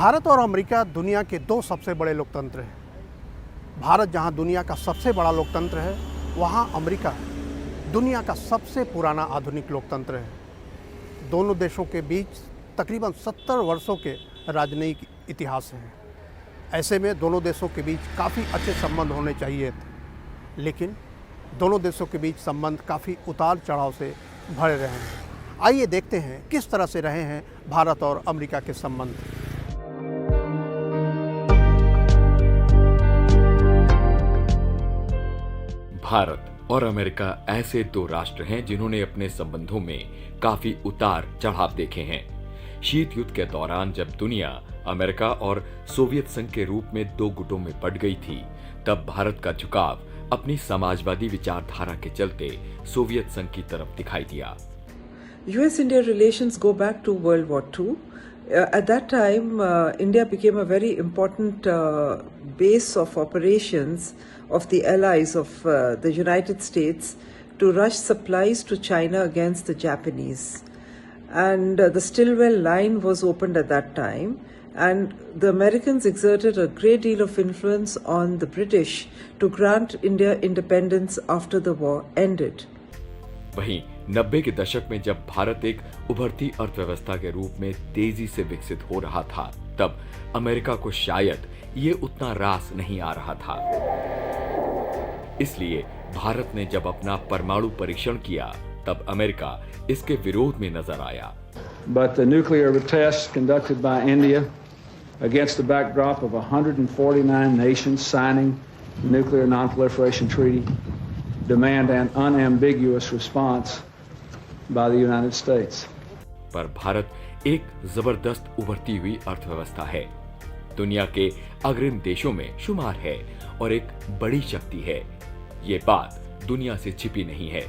भारत और अमेरिका दुनिया के दो सबसे बड़े लोकतंत्र हैं। भारत जहां दुनिया का सबसे बड़ा लोकतंत्र है, वहां अमेरिका दुनिया का सबसे पुराना आधुनिक लोकतंत्र है। दोनों देशों के बीच तकरीबन 70 वर्षों के राजनयिक इतिहास हैं। ऐसे में दोनों देशों के बीच काफ़ी अच्छे संबंध होने चाहिए थे, लेकिन दोनों देशों के बीच संबंध काफ़ी उतार चढ़ाव से भरे रहे हैं। आइए देखते हैं किस तरह से रहे हैं भारत और अमेरिका के संबंध। भारत और अमेरिका ऐसे दो राष्ट्र हैं जिन्होंने अपने संबंधों में काफी उतार चढ़ाव देखे हैं। शीत युद्ध के दौरान जब दुनिया अमेरिका और सोवियत संघ के रूप में दो गुटों में बंट गई थी, तब भारत का झुकाव अपनी समाजवादी विचारधारा के चलते सोवियत संघ की तरफ दिखाई दिया। US-India relations go back to World War II. At that time, India became a very important base of operations of the allies of the United States to rush supplies to China against the Japanese. And the Stilwell line was opened at that time, and the Americans exerted a great deal of influence on the British to grant India independence after the war ended. वहीं 90 के दशक में जब भारत एक उभरती अर्थव्यवस्था के रूप में तेजी से विकसित हो रहा था, तब अमेरिका को शायद ये उतना रास नहीं आ रहा था। इसलिए भारत ने जब अपना परमाणु परीक्षण किया, तब अमेरिका इसके विरोध में नजर आया। But the nuclear tests conducted by India against the backdrop of 149 nations signing the Nuclear Non-Proliferation Treaty demand an unambiguous response by the United States. पर भारत एक जबरदस्त उभरती हुई अर्थव्यवस्था है, दुनिया के अग्रिम देशों में शुमार है और एक बड़ी शक्ति है। ये बात दुनिया से छिपी नहीं है।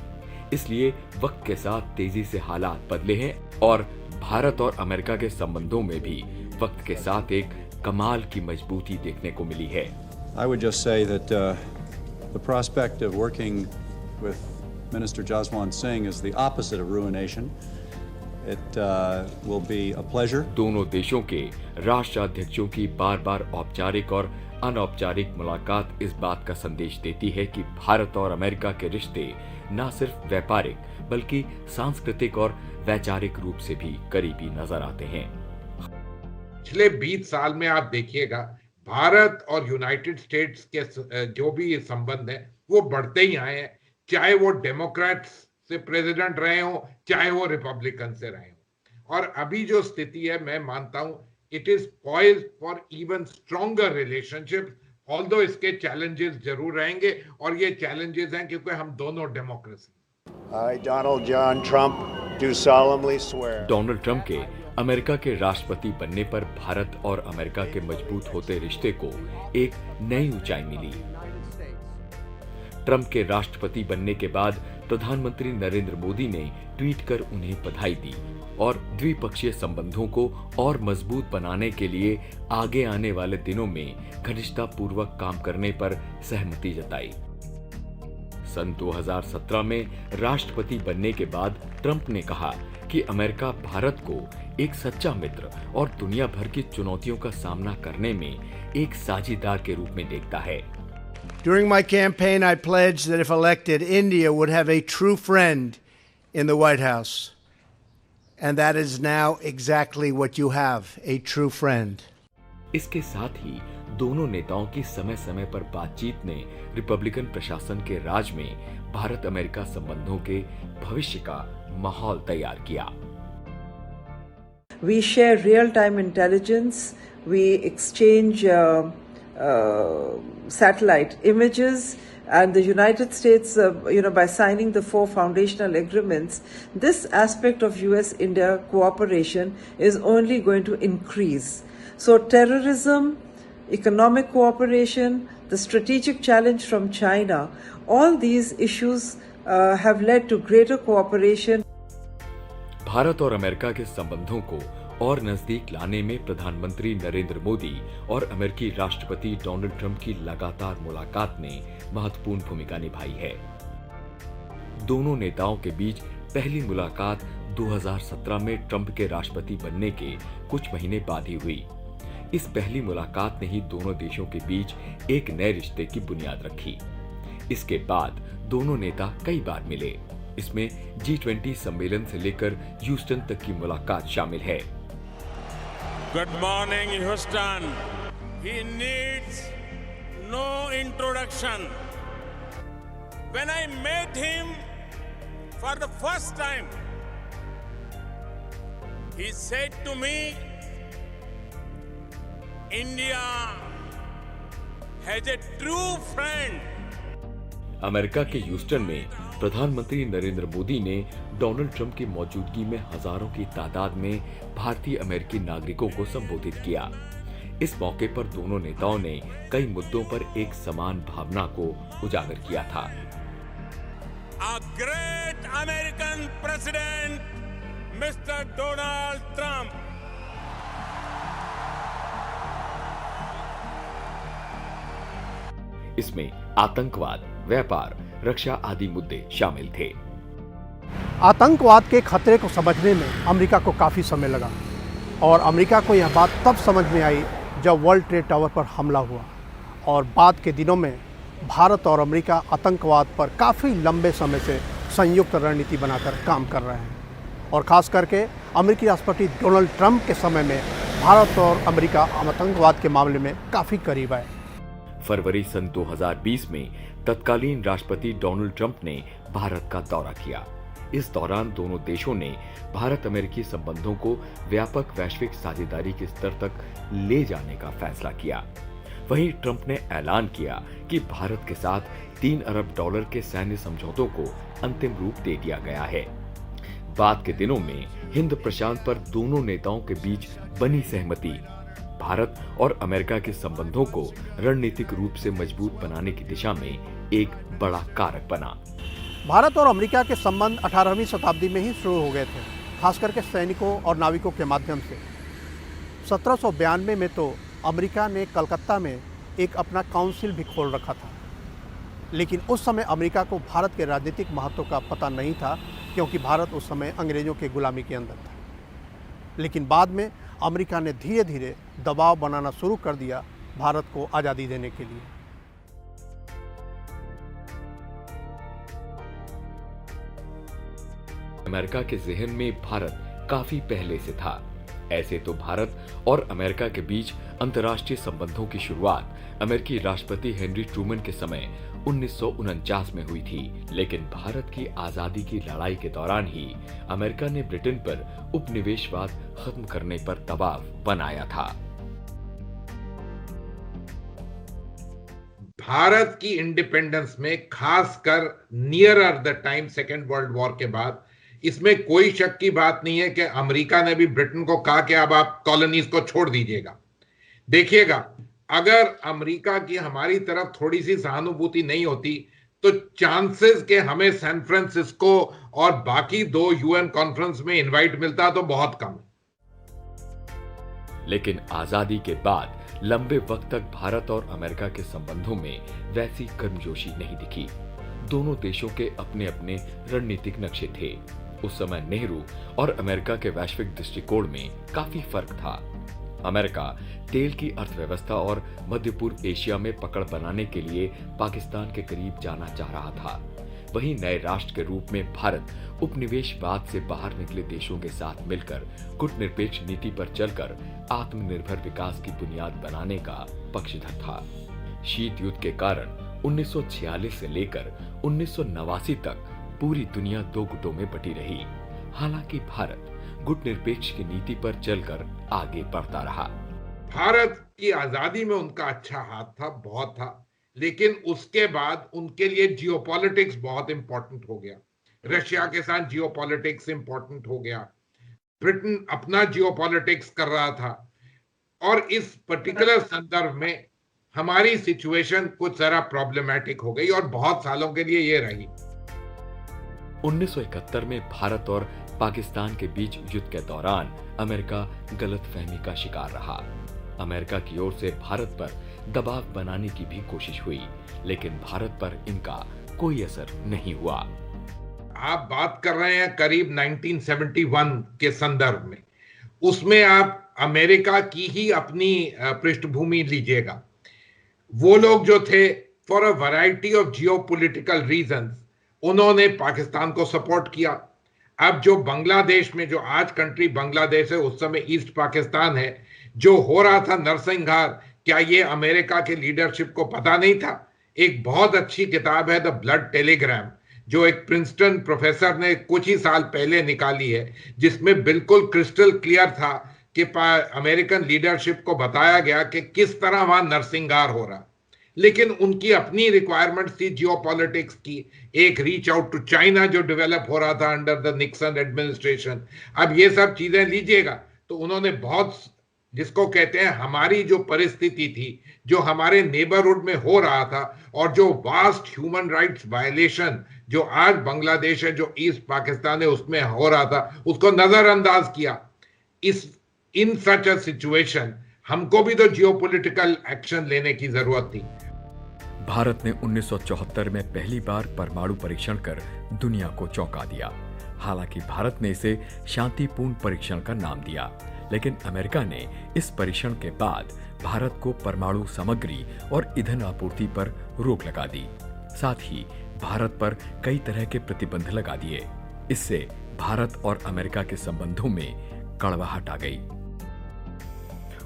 इसलिए वक्त के साथ तेजी से हालात बदले हैं और भारत और अमेरिका के संबंधों में भी वक्त के साथ एक कमाल की मजबूती देखने को मिली है। I would just say that the prospect of working with Minister Jaswant Singh is the opposite of ruination. It will be a pleasure. दोनों देशों के राष्ट्राध्यक्षों की बार-बार औपचारिक और अनौपचारिक मुलाकात इस बात का संदेश देती है कि भारत और अमेरिका के रिश्ते न सिर्फ व्यापारिक बल्कि सांस्कृतिक और वैचारिक रूप से भी करीबी नजर आते हैं। पिछले 20 साल में आप देखिएगा, भारत और यूनाइटेड स्टेट्स के जो भी संबंध है वो बढ़ते ही आए हैं, चाहे वो डेमोक्रेट्स से प्रेसिडेंट रहे हो, चाहे वो रिपब्लिकन से रहे हो। और अभी जो स्थिति है, मैं मानता हूं it is poised for even stronger relationship, although इसके चैलेंजेस जरूर रहेंगे और ये चैलेंजेस हैं क्योंकि हम दोनों democracy. Donald John Trump do solemnly swear. Donald Trump के अमेरिका के राष्ट्रपति बनने पर भारत और अमेरिका के मजबूत होते रिश्ते को एक नई ऊंचाई मिली। ट्रंप के राष्ट्रपति बनने के बाद प्रधानमंत्री नरेंद्र मोदी ने ट्वीट कर उन्हें बधाई दी और द्विपक्षीय संबंधों को और मजबूत बनाने के लिए आगे आने वाले दिनों में घनिष्ठतापूर्वक काम करने पर सहमति जताई। सन 2017 में राष्ट्रपति बनने के बाद ट्रंप ने कहा कि अमेरिका भारत को एक सच्चा मित्र और दुनिया भर की चुनौतियों का सामना करने में एक साझीदार के रूप में देखता है। During my campaign, I pledged that if elected, India would have a true friend in the White House. And that is now exactly what you have, a true friend. इसके साथ ही दोनों नेताओं की समय समय पर बातचीत ने रिपब्लिकन प्रशासन के राज में भारत अमेरिका संबंधों के भविष्य का माहौल तैयार किया। We share real-time intelligence. We exchange satellite images, and the United States, by signing the 4 foundational agreements, this aspect of US-India cooperation is only going to increase. So terrorism, economic cooperation, the strategic challenge from China, all these issues have led to greater cooperation. Bharat और America के संबंधों को और नजदीक लाने में प्रधानमंत्री नरेंद्र मोदी और अमेरिकी राष्ट्रपति डोनाल्ड ट्रंप की लगातार मुलाकात ने महत्वपूर्ण भूमिका निभाई है। दोनों नेताओं के बीच पहली मुलाकात 2017 में ट्रंप के राष्ट्रपति बनने के कुछ महीने बाद ही हुई। इस पहली मुलाकात ने ही दोनों देशों के बीच एक नए रिश्ते की बुनियाद रखी। इसके बाद दोनों नेता कई बार मिले। इसमें G20 सम्मेलन से लेकर ह्यूस्टन तक की मुलाकात शामिल है। Good morning, Houston. He needs no introduction. When I met him for the first time, he said to me, India has a true friend. America के ह्यूस्टन में प्रधानमंत्री नरेंद्र मोदी ने डोनाल्ड ट्रंप की मौजूदगी में हजारों की तादाद में भारतीय अमेरिकी नागरिकों को संबोधित किया। इस मौके पर दोनों नेताओं ने कई मुद्दों पर एक समान भावना को उजागर किया था। A great American president, Mr. Donald Trump. इसमें आतंकवाद, व्यापार, रक्षा आदि मुद्दे शामिल थे। आतंकवाद के खतरे को समझने में अमेरिका को काफ़ी समय लगा और अमेरिका को यह बात तब समझ में आई जब वर्ल्ड ट्रेड टावर पर हमला हुआ और बाद के दिनों में भारत और अमेरिका आतंकवाद पर काफ़ी लंबे समय से संयुक्त रणनीति बनाकर काम कर रहे हैं और ख़ास करके अमेरिकी राष्ट्रपति डोनाल्ड ट्रंप के समय में भारत और अमेरिका आतंकवाद के मामले में काफ़ी करीब आए। फरवरी सन 2020 में तत्कालीन राष्ट्रपति डोनाल्ड ट्रंप ने भारत का दौरा किया। इस दौरान दोनों देशों ने भारत अमेरिकी संबंधों को व्यापक वैश्विक साझेदारी के स्तर तक ले जाने का फैसला किया। वहीं ट्रंप ने ऐलान किया कि भारत के साथ $3 अरब के सैन्य समझौतों को अंतिम रूप दे दिया गया है। बाद के दिनों में हिंद प्रशांत पर दोनों नेताओं के बीच बनी सहमति भारत और अमेरिका के संबंधों को रणनीतिक रूप से मजबूत बनाने की दिशा में एक बड़ा कारक बना। भारत और अमेरिका के संबंध 18वीं शताब्दी में ही शुरू हो गए थे, खास करके सैनिकों और नाविकों के माध्यम से। 1792 में तो अमेरिका ने कलकत्ता में एक अपना काउंसिल भी खोल रखा था, लेकिन उस समय अमेरिका को भारत के राजनीतिक महत्व का पता नहीं था क्योंकि भारत उस समय अंग्रेजों के गुलामी के अंदर था। लेकिन बाद में अमेरिका ने धीरे धीरे दबाव बनाना शुरू कर दिया भारत को आज़ादी देने के लिए। अमेरिका के ज़हन में भारत काफी पहले से था। ऐसे तो भारत और अमेरिका के बीच अंतर्राष्ट्रीय संबंधों की शुरुआत अमेरिकी राष्ट्रपति हेनरी ट्रूमन के समय 1949 में हुई थी, लेकिन भारत की आजादी की लड़ाई के दौरान ही अमेरिका ने ब्रिटेन पर उपनिवेशवाद खत्म करने पर दबाव बनाया था। भारत की इंडिपेंडेंस में, खासकर nearer the time second world war के बाद, इसमें कोई शक की बात नहीं है कि अमेरिका ने भी ब्रिटेन को कहा कि अब आप कॉलोनीज को छोड़ दीजिएगा। देखिएगा, अगर अमेरिका की हमारी तरफ थोड़ी सी सहानुभूति नहीं होती तो चांसेस के हमें सैन फ्रांसिस्को और बाकी 2 UN कॉन्फ्रेंस में इनवाइट मिलता तो बहुत कम। लेकिन आजादी के बाद लंबे वक्त तक भारत और अमेरिका के संबंधों में वैसी गर्मजोशी नहीं दिखी। दोनों देशों के अपने अपने रणनीतिक नक्शे थे। उस समय नेहरू और अमेरिका के वैश्विक दृष्टिकोण में काफी फर्क था। अमेरिका तेल की अर्थव्यवस्था और मध्य पूर्व एशिया में पकड़ बनाने के लिए पाकिस्तान के करीब जाना चाह रहा था। वहीं नए राष्ट्र के रूप में भारत उपनिवेशवाद से बाहर निकले देशों के साथ मिलकर गुटनिरपेक्ष नीति पर चलकर आत्मनिर्भर विकास की बुनियाद बनाने का पक्षधर था। शीत युद्ध के कारण 1946 से लेकर 1989 तक पूरी दुनिया 2 गुटों में बटी रही। हालांकि भारत गुटनिरपेक्ष की नीति पर चलकर आगे बढ़ता रहा। भारत की आजादी में उनका अच्छा हाथ था, बहुत था, लेकिन उसके बाद उनके लिए जियोपॉलिटिक्स बहुत इंपॉर्टेंट हो गया। रशिया के साथ जियोपॉलिटिक्स इंपॉर्टेंट हो गया। ब्रिटेन अपना जियोपॉलिटिक्स कर रहा था और इस पर्टिकुलर संदर्भ में हमारी सिचुएशन कुछ जरा प्रॉब्लमैटिक हो गई और बहुत सालों के लिए ये रही। 1971 में भारत और पाकिस्तान के बीच युद्ध के दौरान अमेरिका गलतफहमी का शिकार रहा। अमेरिका की ओर से भारत पर दबाव बनाने की भी कोशिश हुई, लेकिन भारत पर इनका कोई असर नहीं हुआ। आप बात कर रहे हैं करीब 1971 के संदर्भ में। उसमें आप अमेरिका की ही अपनी पृष्ठभूमि लीजिएगा, वो लोग जो थे for a variety of geopolitical reasons उन्होंने पाकिस्तान को सपोर्ट किया। अब जो बांग्लादेश में, जो आज कंट्री बांग्लादेश है, उस समय ईस्ट पाकिस्तान है, जो हो रहा था नरसंहार, क्या ये अमेरिका के लीडरशिप को पता नहीं था? एक बहुत अच्छी किताब है द ब्लड टेलीग्राम, जो एक प्रिंसटन प्रोफेसर ने कुछ ही साल पहले निकाली है, जिसमें बिल्कुल क्रिस्टल क्लियर था कि अमेरिकन लीडरशिप को बताया गया कि किस तरह वहां नरसंहार हो रहा। लेकिन उनकी अपनी रिक्वायरमेंट थी जियोपॉलिटिक्स की, एक रीच आउट टू चाइना जो डेवलप हो रहा था अंडर द निक्सन एडमिनिस्ट्रेशन। अब ये सब चीजें लीजिएगा तो उन्होंने बहुत, जिसको कहते हैं हमारी जो परिस्थिति थी, जो हमारे नेबरहुड में हो रहा था, और जो वास्ट ह्यूमन राइट्स वायलेशन जो आज बांग्लादेश है, जो ईस्ट पाकिस्तान है, उसमें हो रहा था, उसको नजरअंदाज किया। इन सच अ सिचुएशन हमको भी तो जियोपॉलिटिकल एक्शन लेने की जरूरत थी। भारत ने 1974 में पहली बार परमाणु परीक्षण कर दुनिया को चौंका दिया। हालांकि भारत ने इसे शांतिपूर्ण परीक्षण का नाम दिया, लेकिन अमेरिका ने इस परीक्षण के बाद भारत को परमाणु सामग्री और ईंधन आपूर्ति पर रोक लगा दी। साथ ही भारत पर कई तरह के प्रतिबंध लगा दिए। इससे भारत और अमेरिका के संबंधों में कड़वाहट आ गई।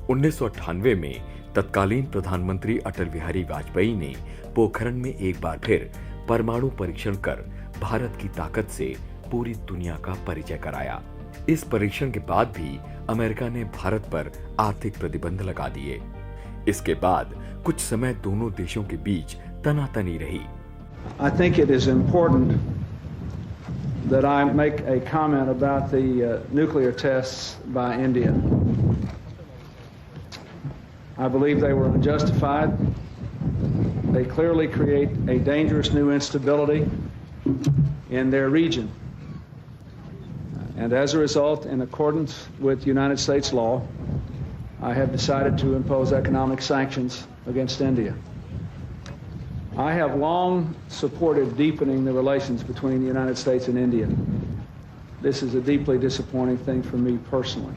1998 में तत्कालीन प्रधानमंत्री अटल बिहारी वाजपेयी ने पोखरण में एक बार फिर परमाणु परीक्षण कर भारत की ताकत से पूरी दुनिया का परिचय कराया। इस परीक्षण के बाद भी अमेरिका ने भारत पर आर्थिक प्रतिबंध लगा दिए। इसके बाद कुछ समय दोनों देशों के बीच तनातनी रही। I think it is important that I make a comment about the nuclear tests by India. I believe they were unjustified. They clearly create a dangerous new instability in their region. And as a result, in accordance with United States law, I have decided to impose economic sanctions against India. I have long supported deepening the relations between the United States and India. This is a deeply disappointing thing for me personally.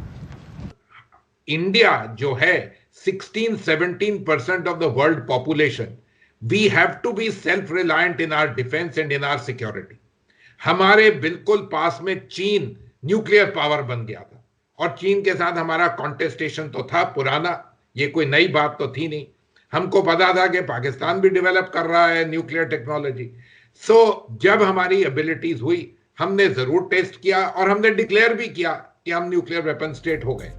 India जो है 16-17% of the world population, we have to be self-reliant in our defense and in our security. हमारे बिल्कुल पास में चीन nuclear power बन गया था, और चीन के साथ हमारा कॉन्टेस्टेशन तो था पुराना, ये कोई नई बात तो थी नहीं। हमको पता था कि पाकिस्तान भी डेवलप कर रहा है न्यूक्लियर टेक्नोलॉजी। सो जब हमारी एबिलिटीज हुई, हमने जरूर टेस्ट किया और हमने डिक्लेयर भी किया कि हम न्यूक्लियर वेपन स्टेट हो गए।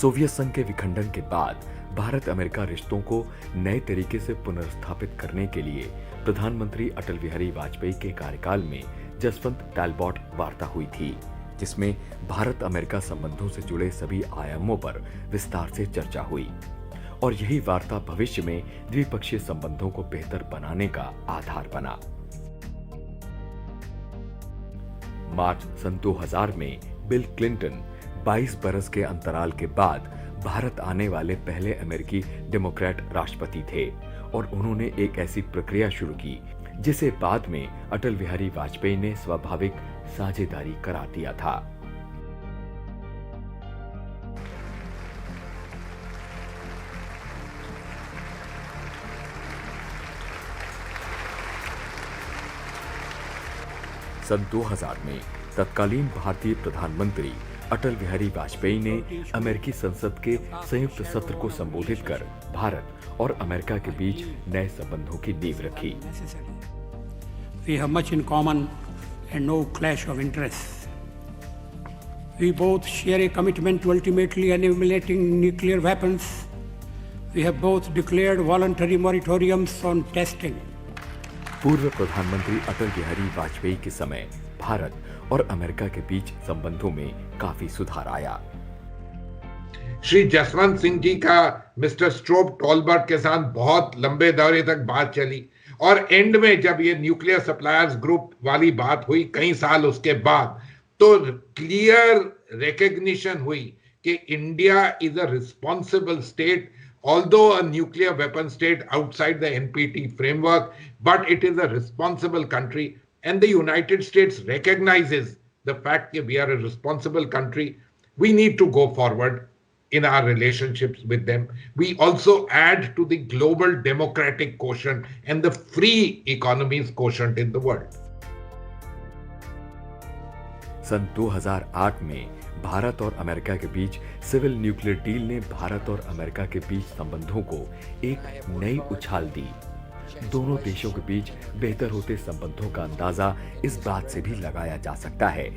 सोवियत संघ के विखंडन के बाद भारत अमेरिका रिश्तों को नए तरीके से पुनर्स्थापित करने के लिए प्रधानमंत्री अटल बिहारी वाजपेयी के कार्यकाल में जसवंत टैलबॉट वार्ता हुई थी, जिसमें भारत अमेरिका संबंधों से जुड़े सभी आयामों पर विस्तार से चर्चा हुई। और यही वार्ता भविष्य में द्विपक्षीय संबंधों को बेहतर बनाने का आधार बना। मार्च सन 2000 में बिल क्लिंटन 22 बरस के अंतराल के बाद भारत आने वाले पहले अमेरिकी डेमोक्रेट राष्ट्रपति थे, और उन्होंने एक ऐसी प्रक्रिया शुरू की जिसे बाद में अटल बिहारी वाजपेयी ने स्वाभाविक साझेदारी करार दिया था। सन 2000 में तत्कालीन भारतीय प्रधानमंत्री अटल बिहारी वाजपेयी ने अमेरिकी संसद के संयुक्त सत्र को संबोधित कर भारत और अमेरिका के बीच नए संबंधों की नींव रखी। We have much in common and no clash of interests. We both share a commitment to ultimately eliminating nuclear weapons. We have both declared voluntary moratoriums on testing. पूर्व प्रधानमंत्री अटल बिहारी वाजपेयी के समय भारत और अमेरिका के बीच संबंधों में काफी सुधार आया। श्री जसवंत सिंह जी का मिस्टर स्ट्रोब टॉलबर्ट के साथ बहुत लंबे दौरे तक बात चली, और एंड में जब ये न्यूक्लियर सप्लायर्स ग्रुप वाली बात हुई कई साल उसके बाद, तो क्लियर रिकग्निशन हुई कि India is a responsible state, although a nuclear weapon state outside the NPT framework, but it is a responsible country, and the United States recognizes the fact that we are a responsible country, We need to go forward in our relationships with them. We also add to the global democratic quotient and the free economies quotient in the world. सन 2008 में भारत और America के बीच civil nuclear deal ने भारत और America के बीच संबंधों को एक नई उछाल दी। दोनों देशों के बीच बेहतर होते संबंधों का अंदाजा इस बात से भी लगाया जा सकता है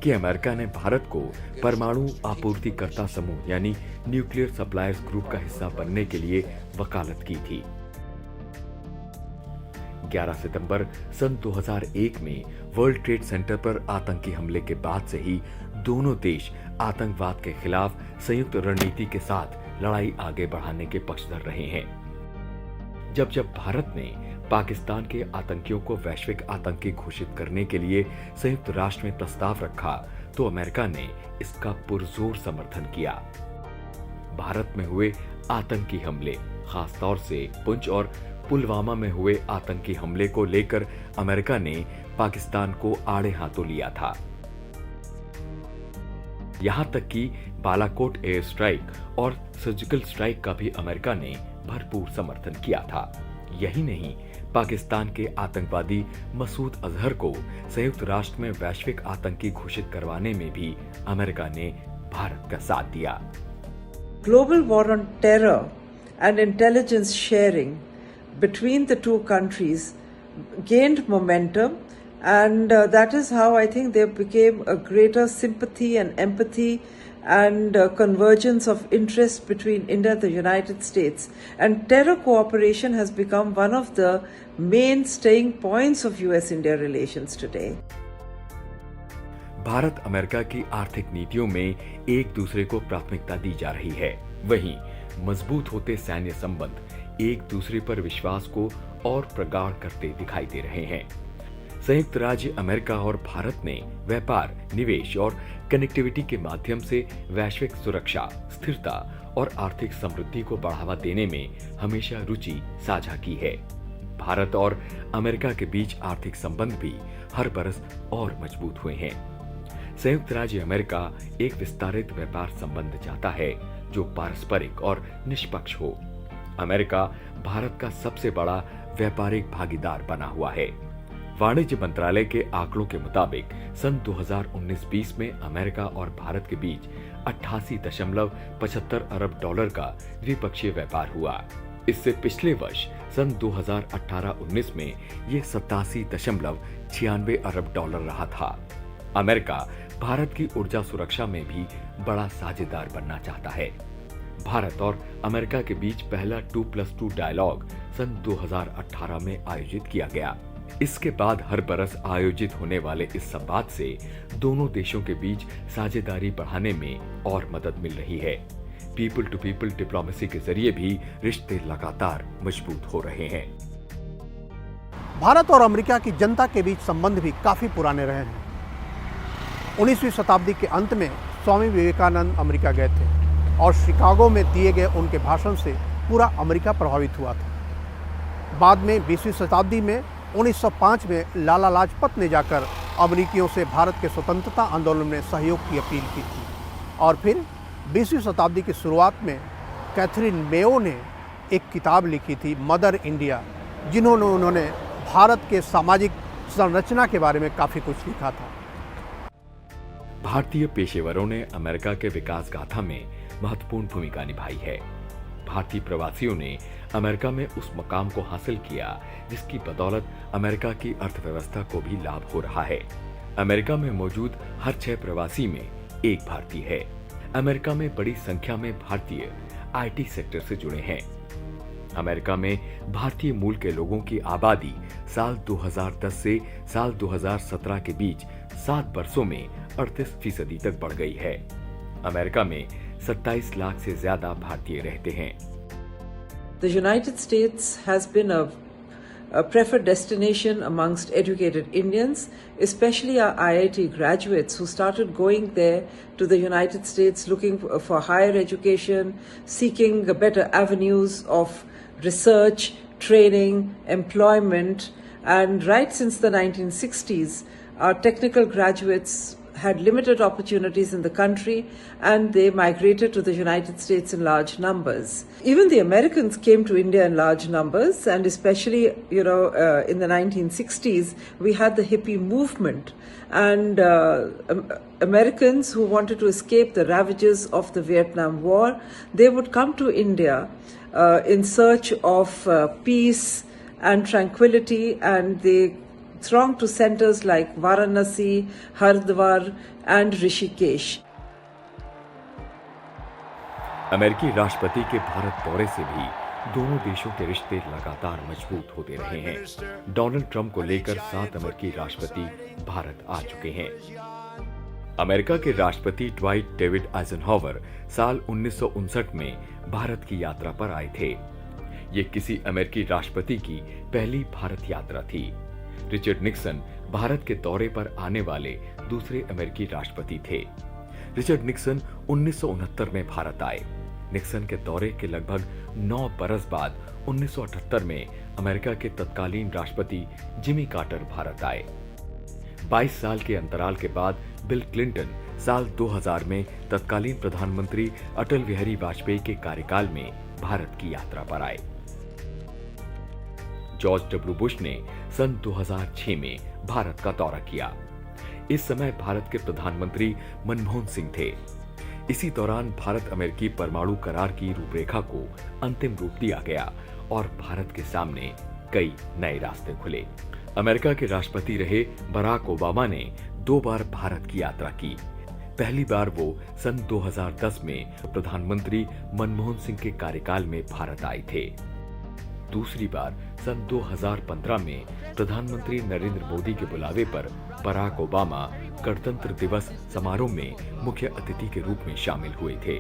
कि अमेरिका ने भारत को परमाणु आपूर्तिकर्ता समूह यानी न्यूक्लियर सप्लायर्स ग्रुप का हिस्सा बनने के लिए वकालत की थी। 11 सितंबर सन 2001 में वर्ल्ड ट्रेड सेंटर पर आतंकी हमले के बाद से ही दोनों देश आतंकवाद के खिलाफ संयुक्त रणनीति के साथ लड़ाई आगे बढ़ाने के पक्षधर रहे हैं। जब भारत ने पाकिस्तान के आतंकियों को वैश्विक आतंकी घोषित करने के लिए संयुक्त राष्ट्र में प्रस्ताव रखा तो अमेरिका ने इसका पुरजोर समर्थन किया। भारत में हुए आतंकी हमले, खासतौर से पुंछ और पुलवामा में हुए आतंकी हमले को लेकर अमेरिका ने पाकिस्तान को आड़े हाथों लिया था। यहां तक कि बालाकोट एयर स्ट्राइक और सर्जिकल स्ट्राइक का भी अमेरिका ने भरपूर समर्थन किया था। यही नहीं, पाकिस्तान के आतंकवादी मसूद अजहर को संयुक्त राष्ट्र में वैश्विक आतंकी घोषित करवाने में भी अमेरिका ने भारत का साथ दिया। Global war on terror and intelligence sharing between the two countries gained momentum, and that is how I think there became a greater sympathy and empathy and convergence of interest between India and the United States. And terror cooperation has become one of the main staying points of US-India relations today. Bharat America की आर्थिक नीतियों में एक दूसरे को प्राथमिकता दी जा रही है। वहीं मजबूत होते सैन्य संबंध एक दूसरे पर विश्वास को और प्रगाढ़ करते दिखाई दे रहे हैं। संयुक्त राज्य अमेरिका और भारत ने व्यापार, निवेश और कनेक्टिविटी के माध्यम से वैश्विक सुरक्षा, स्थिरता और आर्थिक समृद्धि को बढ़ावा देने में हमेशा रुचि साझा की है। भारत और अमेरिका के बीच आर्थिक संबंध भी हर बरस और मजबूत हुए हैं। संयुक्त राज्य अमेरिका एक विस्तारित व्यापार संबंध चाहता है जो पारस्परिक और निष्पक्ष हो। अमेरिका भारत का सबसे बड़ा व्यापारिक भागीदार बना हुआ है। वाणिज्य मंत्रालय के आंकड़ों के मुताबिक सन 2019-20 में अमेरिका और भारत के बीच 88.75 अरब डॉलर का द्विपक्षीय व्यापार हुआ। इससे पिछले वर्ष सन 2018-19 में ये 87.96 अरब डॉलर रहा था। अमेरिका भारत की ऊर्जा सुरक्षा में भी बड़ा साझेदार बनना चाहता है। भारत और अमेरिका के बीच पहला 2+2 डायलॉग सन 2018 में आयोजित किया गया। इसके बाद हर बरस आयोजित होने वाले इस संवाद से दोनों देशों के बीच साझेदारी बढ़ाने में और मदद मिल रही है। पीपल टू पीपल डिप्लोमेसी के जरिए भी रिश्ते लगातार मजबूत हो रहे हैं। भारत और अमेरिका की जनता के बीच संबंध भी काफी पुराने रहे हैं। 19वीं शताब्दी के अंत में स्वामी विवेकानंद अमेरिका गए थे और शिकागो में दिए गए उनके भाषण से पूरा अमेरिका प्रभावित हुआ था। बाद में 20वीं शताब्दी में 1905 में लाला लाजपत ने जाकर अमेरिकियों से भारत के स्वतंत्रता आंदोलन में सहयोग की अपील की थी और फिर 20वीं शताब्दी की शुरुआत में कैथरीन मेयो ने एक किताब लिखी थी, मदर इंडिया, उन्होंने भारत के सामाजिक संरचना के बारे में काफ़ी कुछ लिखा था। भारतीय पेशेवरों ने अमेरिका के विकास गाथा में महत्वपूर्ण भूमिका निभाई है। भारतीय प्रवासियों ने अमेरिका में उस मकाम को हासिल किया जिसकी बदौलत अमेरिका की अर्थव्यवस्था को भी लाभ हो रहा है। अमेरिका में मौजूद हर 6 प्रवासी में एक भारतीय है। अमेरिका में बड़ी संख्या में भारतीय आईटी सेक्टर से जुड़े हैं। अमेरिका में भारतीय मूल के लोगों की आबादी साल 2010 से साल 2017 के बीच 7 वर्षों में 38% तक बढ़ गई है। अमेरिका में 27 लाख से ज्यादा भारतीय रहते हैं। The United States has been a preferred destination amongst educated Indians, especially our IIT graduates who started going there to the United States looking for higher education, seeking better avenues of research, training, employment. And right since the 1960s, our technical graduates had limited opportunities in the country and they migrated to the United States in large numbers. Even the Americans came to India in large numbers, and especially, in the 1960s, we had the hippie movement, and Americans who wanted to escape the ravages of the Vietnam War, they would come to India in search of peace and tranquility, and they thronged to centers like Varanasi, Haridwar and Rishikesh. अमेरिकी राष्ट्रपति के भारत दौरे से भी दोनों देशों के रिश्ते लगातार मजबूत होते रहे हैं। डोनाल्ड ट्रंप को लेकर 7 अमेरिकी राष्ट्रपति भारत आ चुके हैं। अमेरिका के राष्ट्रपति ड्वाइट डेविड आइजनहावर साल 1959 में भारत की यात्रा पर आए थे। ये किसी अमेरिकी राष्ट्रपति की पहली भारत यात्रा थी। रिचर्ड निक्सन भारत के दौरे पर आने वाले दूसरे अमेरिकी राष्ट्रपति थे। रिचर्ड निक्सन 1969 में भारत आए। निक्सन के दौरे के लगभग 9 बरस बाद 1978 में अमेरिका के तत्कालीन राष्ट्रपति जिमी कार्टर भारत आए। 22 साल के अंतराल के बाद बिल क्लिंटन साल 2000 में तत्कालीन प्रधानमंत्री अटल बिहारी वाजपेयी के कार्यकाल में भारत की यात्रा पर आए। जॉर्ज डब्ल्यू बुश ने सन 2006 में भारत का दौरा किया। इस समय भारत के प्रधानमंत्री मनमोहन सिंह थे। इसी दौरान भारत अमेरिकी परमाणु करार की रूपरेखा को अंतिम रूप दिया गया और भारत के सामने कई नए रास्ते खुले। अमेरिका के राष्ट्रपति रहे बराक ओबामा ने 2 बार भारत की यात्रा की। पहली बार वो सन 2010 में प्रधानमंत्री मनमोहन सिंह के कार्यकाल में भारत आए थे। दूसरी बार सन 2015 में प्रधानमंत्री नरेंद्र मोदी के बुलावे पर बराक ओबामा गणतंत्र दिवस समारोह में मुख्य अतिथि के रूप में शामिल हुए थे।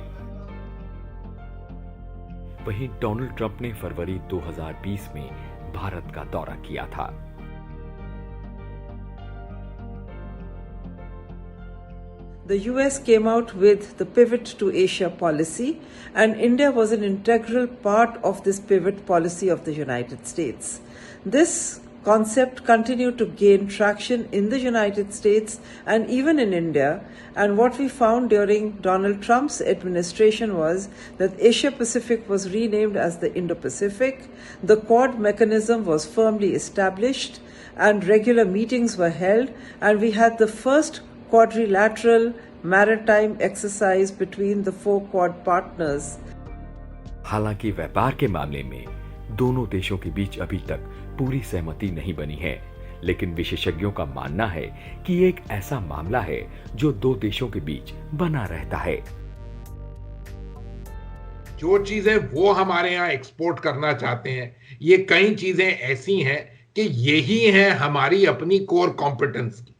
वहीं डोनाल्ड ट्रंप ने फरवरी 2020 में भारत का दौरा किया था। The US came out with the Pivot to Asia policy, and India was an integral part of this pivot policy of the United States. This concept continued to gain traction in the United States and even in India, and what we found during Donald Trump's administration was that Asia Pacific was renamed as the Indo-Pacific, the Quad mechanism was firmly established, and regular meetings were held, and we had the first quadrilateral maritime exercise between the 4 Quad partners. हालांकि व्यापार के मामले में दोनों देशों के बीच अभी तक पूरी सहमति नहीं बनी है, लेकिन विशेषज्ञों का मानना है कि ये एक ऐसा मामला है जो 2 देशों के बीच बना रहता है। जो चीजें वो हमारे यहाँ एक्सपोर्ट करना चाहते हैं, ये कई चीजें ऐसी हैं कि यही है हमारी अपनी कोर कॉम्पिटेंस की।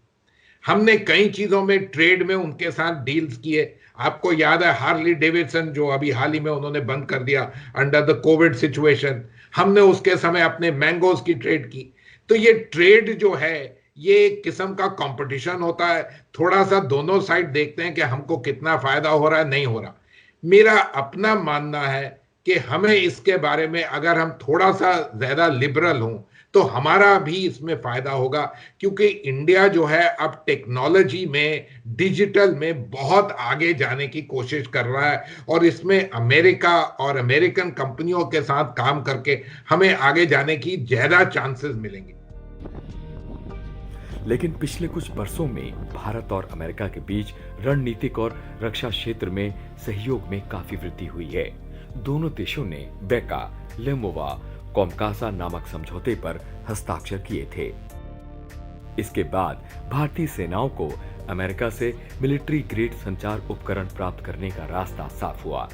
हमने कई चीजों में ट्रेड में उनके साथ डील्स किए। आपको याद है हार्ली डेविडसन जो अभी हाल ही में उन्होंने बंद कर दिया अंडर द कोविड सिचुएशन, हमने उसके समय अपने मैंगोज की ट्रेड की। तो ये ट्रेड जो है ये एक किस्म का कंपटीशन होता है। थोड़ा सा दोनों साइड देखते हैं कि हमको कितना फायदा हो रहा है, नहीं हो रहा। मेरा अपना मानना है कि हमें इसके बारे में अगर हम थोड़ा सा ज्यादा लिबरल हों तो हमारा भी इसमें फायदा होगा, क्योंकि इंडिया जो है अब टेक्नोलॉजी में, डिजिटल में बहुत आगे जाने की कोशिश कर रहा है और इसमें अमेरिका और अमेरिकन कंपनियों के साथ काम करके हमें आगे जाने की ज्यादा चांसेस मिलेंगे। लेकिन पिछले कुछ वर्षों में भारत और अमेरिका के बीच रणनीतिक और रक्षा क्षेत्र में सहयोग में काफी वृद्धि हुई है। दोनों देशों ने बेका लेमोवा कॉमकासा नामक समझौते पर हस्ताक्षर किए थे। इसके बाद भारतीय सेनाओं को अमेरिका से मिलिट्री ग्रेड संचार उपकरण प्राप्त करने का रास्ता साफ हुआ।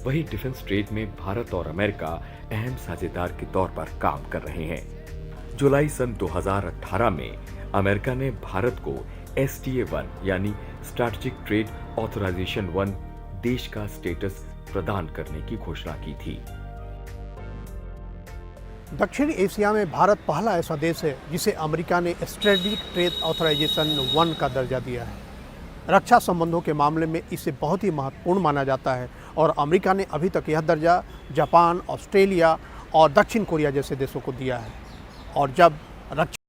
वहीं डिफेंस ट्रेड में भारत और अमेरिका अहम साझेदार के तौर पर काम कर रहे हैं। जुलाई सन 2018 में अमेरिका ने भारत को STA-1 यानी स्ट्रैटेजिक ट्रेड ऑथराइजेशन 1 देश का स्टेटस प्रदान करने की घोषणा की थी। दक्षिणी एशिया में भारत पहला ऐसा देश है जिसे अमेरिका ने स्ट्रेटेजिक ट्रेड ऑथराइजेशन 1 का दर्जा दिया है। रक्षा संबंधों के मामले में इसे बहुत ही महत्वपूर्ण माना जाता है और अमेरिका ने अभी तक यह दर्जा जापान, ऑस्ट्रेलिया और दक्षिण कोरिया जैसे देशों को दिया है। और जब रक्षा